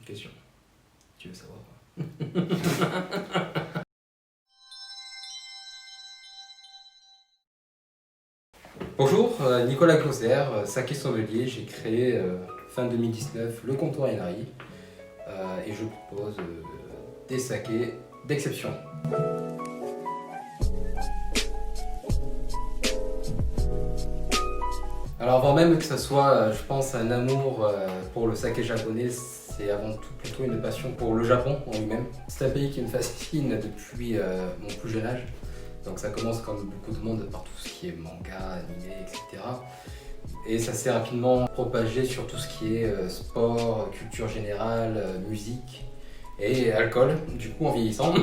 question. Tu veux savoir? Bonjour, Nicolas Closer, saké sommelier. J'ai créé fin 2019 le comptoir Inari et je propose des sakés d'exception. Alors avant même que ça soit, je pense, un amour pour le saké japonais, c'est avant tout plutôt une passion pour le Japon en lui-même. C'est un pays qui me fascine depuis mon plus jeune âge. Donc ça commence comme beaucoup de monde par tout ce qui est manga, animé, etc. Et ça s'est rapidement propagé sur tout ce qui est sport, culture générale, musique et alcool, du coup en vieillissant.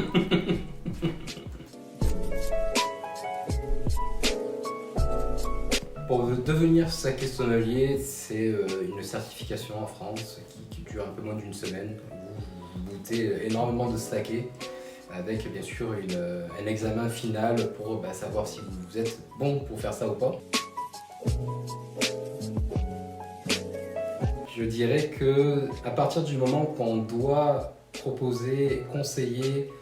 Pour devenir saké sommelier, c'est une certification en France qui dure un peu moins d'une semaine. Vous goûtez énormément de saké avec bien sûr un examen final pour savoir si vous êtes bon pour faire ça ou pas. Je dirais que à partir du moment qu'on doit proposer, conseiller,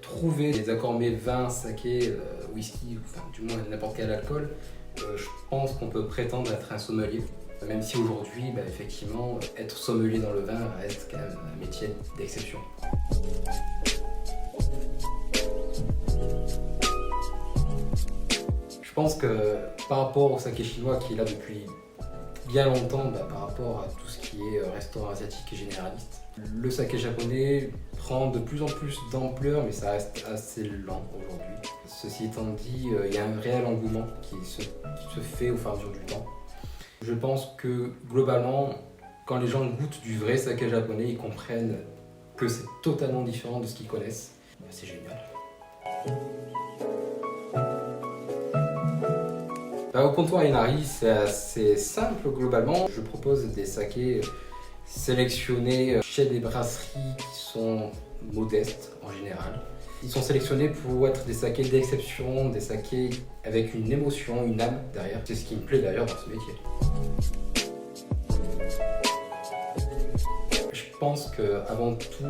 trouver des accords mets vin, saké, whisky, enfin du moins n'importe quel alcool, je pense qu'on peut prétendre être un sommelier. Même si aujourd'hui, effectivement, être sommelier dans le vin reste quand même un métier d'exception. Je pense que par rapport au saké chinois qui est là depuis bien longtemps, par rapport à tout ce qui est restaurant asiatique et généraliste, le saké japonais prend de plus en plus d'ampleur, mais ça reste assez lent aujourd'hui. Ceci étant dit, il y a un réel engouement qui se fait au fur et à mesure du temps. Je pense que globalement, quand les gens goûtent du vrai saké japonais, ils comprennent que c'est totalement différent de ce qu'ils connaissent. C'est génial. Au comptoir Inari, c'est assez simple globalement. Je propose des sakés sélectionnés chez des brasseries qui sont modestes en général. Ils sont sélectionnés pour être des sakés d'exception, des sakés avec une émotion, une âme derrière. C'est ce qui me plaît d'ailleurs dans ce métier. Je pense qu'avant tout,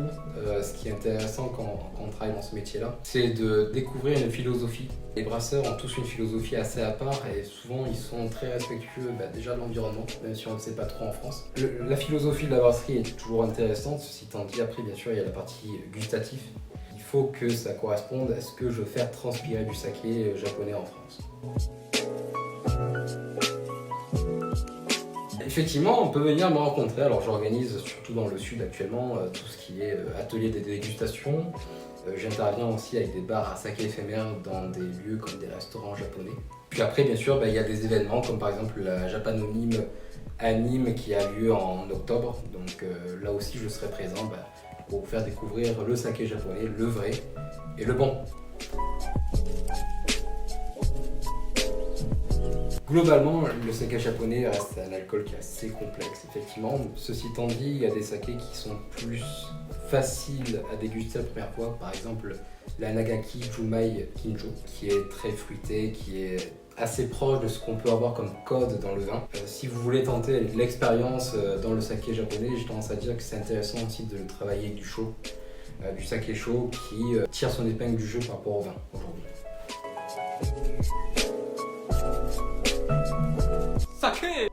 ce qui est intéressant quand on travaille dans ce métier-là, c'est de découvrir une philosophie. Les brasseurs ont tous une philosophie assez à part et souvent ils sont très respectueux déjà de l'environnement, même si on ne le sait pas trop en France. La philosophie de la brasserie est toujours intéressante, ceci étant dit, après bien sûr il y a la partie gustative. Il faut que ça corresponde à ce que je veux faire transpirer du saké japonais en France. Effectivement, on peut venir me rencontrer. Alors j'organise surtout dans le sud actuellement tout ce qui est atelier de dégustation. J'interviens aussi avec des bars à saké éphémères dans des lieux comme des restaurants japonais. Puis après, bien sûr, il y a des événements comme par exemple la Japanonime à Nîmes qui a lieu en octobre. Donc là aussi, je serai présent pour vous faire découvrir le saké japonais, le vrai et le bon. Globalement, le saké japonais reste un alcool qui est assez complexe, effectivement. Ceci étant dit, il y a des sakés qui sont plus faciles à déguster la première fois. Par exemple, la Nagaki Jumai Kinjo, qui est très fruité, qui est assez proche de ce qu'on peut avoir comme code dans le vin. Si vous voulez tenter l'expérience dans le saké japonais, j'ai tendance à dire que c'est intéressant aussi de le travailler avec du chaud, du saké chaud qui tire son épingle du jeu par rapport au vin aujourd'hui. Saké!